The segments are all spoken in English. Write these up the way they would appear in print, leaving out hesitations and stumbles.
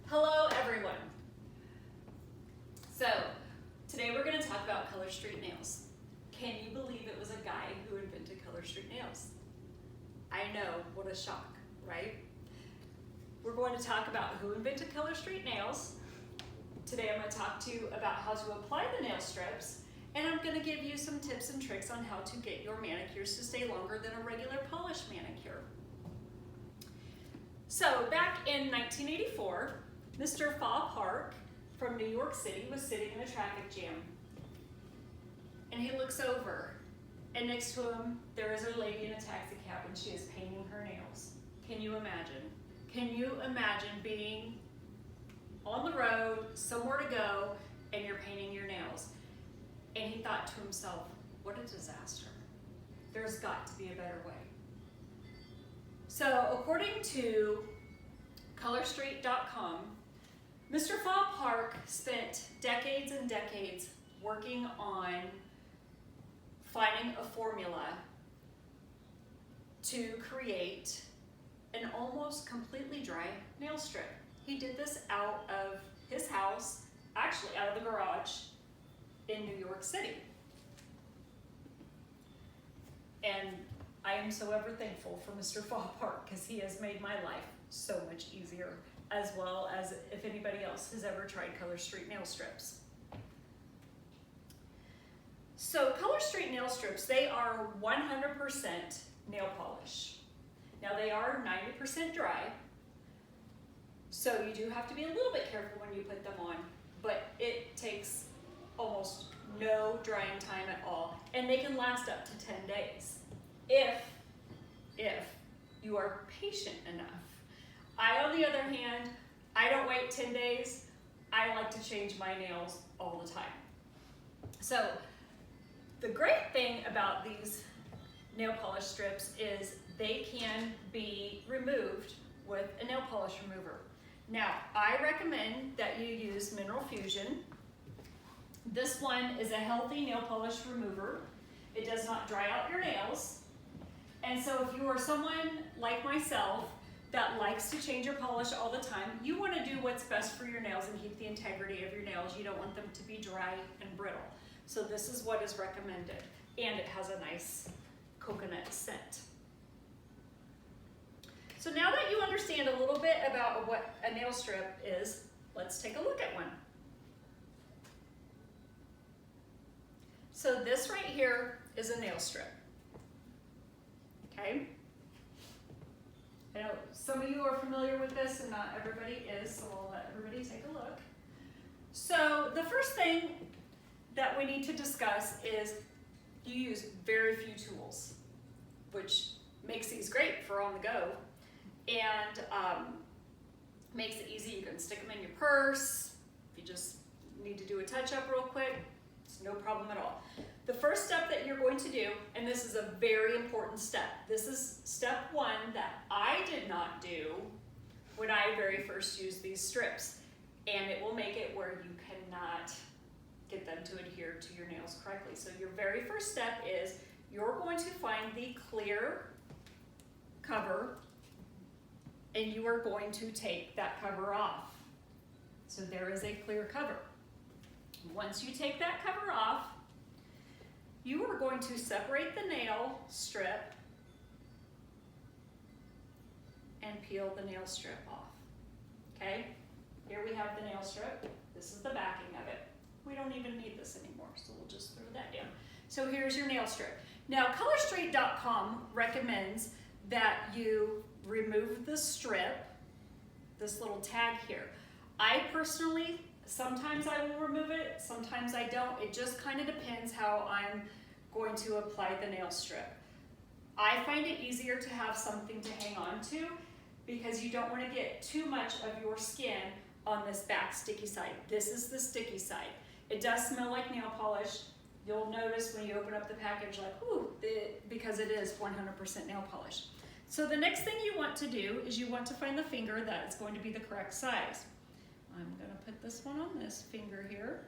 Hello everyone. So today we're going to talk about Color Street nails. Can you believe it was a guy who invented Color Street nails? I know, what a shock, right? We're going to talk about who invented Color Street nails. Today I'm going to talk to you about how to apply the nail strips, and I'm going to give you some tips and tricks on how to get your manicures to stay longer than a regular polished manicure. So back in 1984, Mr. Fa Park from New York City was sitting in a traffic jam. And he looks over, and next to him there is a lady in a taxi cab, and she is painting her nails. Can you imagine? Can you imagine being on the road, somewhere to go, and you're painting your nails? And he thought to himself, what a disaster. There's got to be a better way. So according to colorstreet.com, Mr. Fa Park spent decades and decades working on finding a formula to create an almost completely dry nail strip. He did this out of his house, actually out of the garage in New York City. And I am so ever thankful for Mr. Fa Park because he has made my life so much easier, as well as if anybody else has ever tried Color Street nail strips. So Color Street nail strips, they are 100% nail polish. Now they are 90% dry, so you do have to be a little bit careful when you put them on, but it takes almost no drying time at all, and they can last up to 10 days if you are patient enough. I, on the other hand, I don't wait 10 days. I like to change my nails all the time. So the great thing about these nail polish strips is they can be removed with a nail polish remover. Now, I recommend that you use Mineral Fusion. This one is a healthy nail polish remover. It does not dry out your nails. And so if you are someone like myself that likes to change your polish all the time, you want to do what's best for your nails and keep the integrity of your nails. You don't want them to be dry and brittle. So this is what is recommended. And it has a nice coconut scent. So now that you understand a little bit about what a nail strip is, let's take a look at one. So this right here is a nail strip. Okay? I know some of you are familiar with this and not everybody is, so I'll let everybody take a look. So the first thing that we need to discuss is you use very few tools, which makes these great for on the go and makes it easy. You can stick them in your purse. If you just need to do a touch-up real quick, it's no problem at all. The first step that you're going to do, and this is a very important step, this is step one that I did not do when I very first used these strips, and it will make it where you cannot get them to adhere to your nails correctly. So your very first step is you're going to find the clear cover, and you are going to take that cover off. So there is a clear cover. Once you take that cover off, you are going to separate the nail strip and peel the nail strip off. Okay? Here we have the nail strip. This is the backing of it. We don't even need this anymore, so we'll just throw that down. So here's your nail strip. Now, colorstreet.com recommends that you remove the strip, this little tag here. I personally, sometimes I will remove it, sometimes I don't. It just kind of depends how I'm going to apply the nail strip. I find it easier to have something to hang on to because you don't want to get too much of your skin on this back sticky side. This is the sticky side. It does smell like nail polish. You'll notice when you open up the package like, ooh, because it is 100% nail polish. So the next thing you want to do is you want to find the finger that is going to be the correct size. I'm going to put this one on this finger here.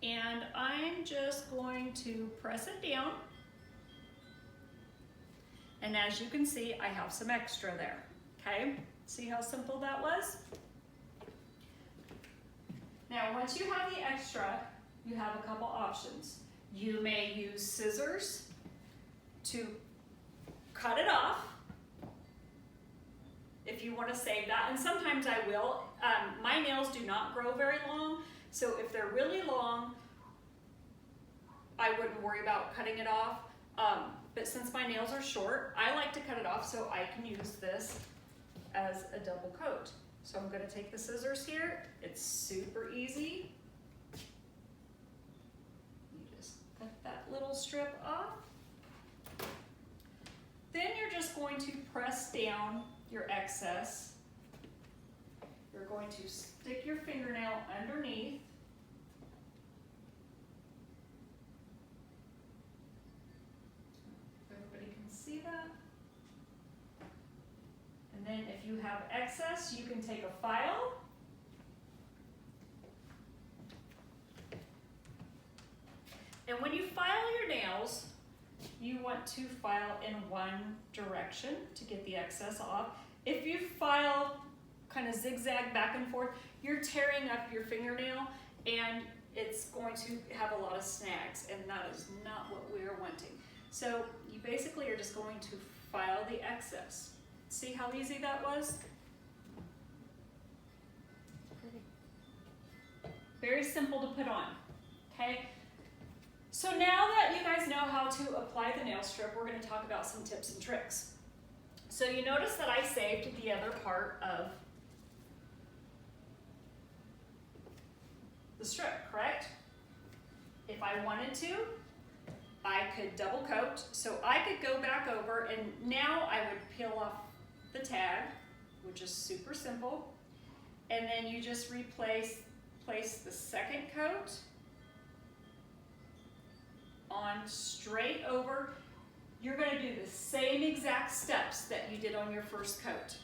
And I'm just going to press it down. And as you can see, I have some extra there, okay? See how simple that was? once you have the extra, you have a couple options. You may use scissors to cut it off if you want to save that, and sometimes I will. My nails do not grow very long, so if they're really long, I wouldn't worry about cutting it off. But since my nails are short, I like to cut it off so I can use this as a double coat. So I'm going to take the scissors here. It's super easy. You just cut that little strip off. Then you're just going to press down your excess. You're going to stick your fingernail underneath. Everybody can see that. And then if you have excess, you can take a file. And when you file your nails, you want to file in one direction to get the excess off. If you file kind of zigzag back and forth, you're tearing up your fingernail and it's going to have a lot of snags, and that is not what we are wanting. So you basically are just going to file the excess. See how easy that was? Very simple to put on, okay? So now that you guys know how to apply the nail strip, we're going to talk about some tips and tricks. So you notice that I saved the other part of the strip, correct? If I wanted to, I could double coat. So I could go back over, and now I would peel off the tag, which is super simple. And then you just place the second coat on straight over. You're going to do the same exact steps that you did on your first coat.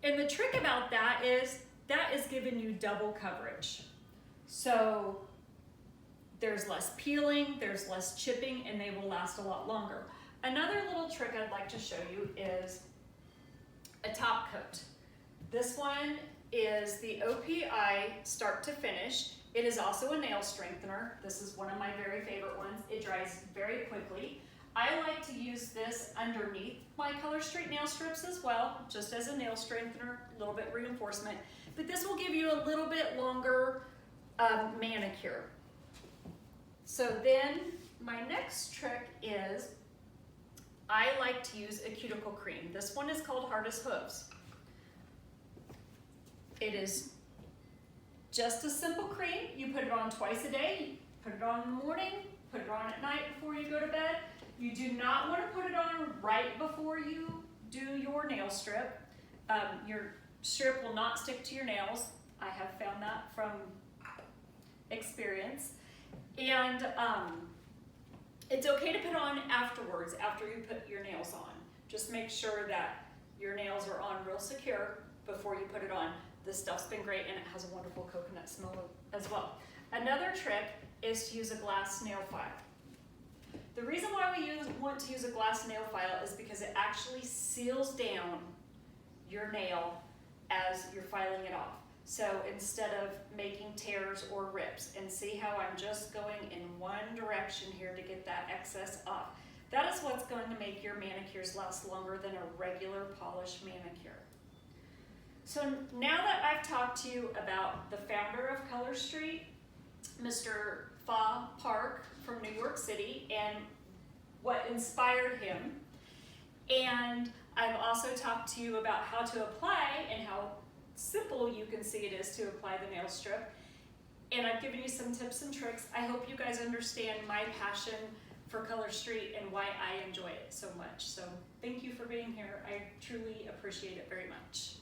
And the trick about that is giving you double coverage. So there's less peeling, there's less chipping, and they will last a lot longer. Another little trick I'd like to show you is a top coat. This one is the OPI Start to Finish. It is also a nail strengthener. This is one of my very favorite ones. It dries very quickly. I like to use this underneath my Color Street nail strips as well, just as a nail strengthener, a little bit reinforcement. But this will give you a little bit longer manicure. So then my next trick is I like to use a cuticle cream. This one is called Hardest Hooves. It is just a simple cream. You put it on twice a day. You put it on in the morning, put it on at night before you go to bed. You do not want to put it on right before you do your nail strip. Your strip will not stick to your nails. I have found that from experience. And it's okay to put on afterwards, after you put your nails on. Just make sure that your nails are on real secure before you put it on. This stuff's been great, and it has a wonderful coconut smell as well. Another trick is to use a glass nail file. The reason why we want to use a glass nail file is because it actually seals down your nail as you're filing it off. So instead of making tears or rips, and see how I'm just going in one direction here to get that excess off. That is what's going to make your manicures last longer than a regular polished manicure. So now that I've talked to you about the founder of Color Street, Mr. Fa Park from New York City, and what inspired him, and I've also talked to you about how to apply and how simple you can see it is to apply the nail strip, and I've given you some tips and tricks. I hope you guys understand my passion for Color Street and why I enjoy it so much. So thank you for being here. I truly appreciate it very much.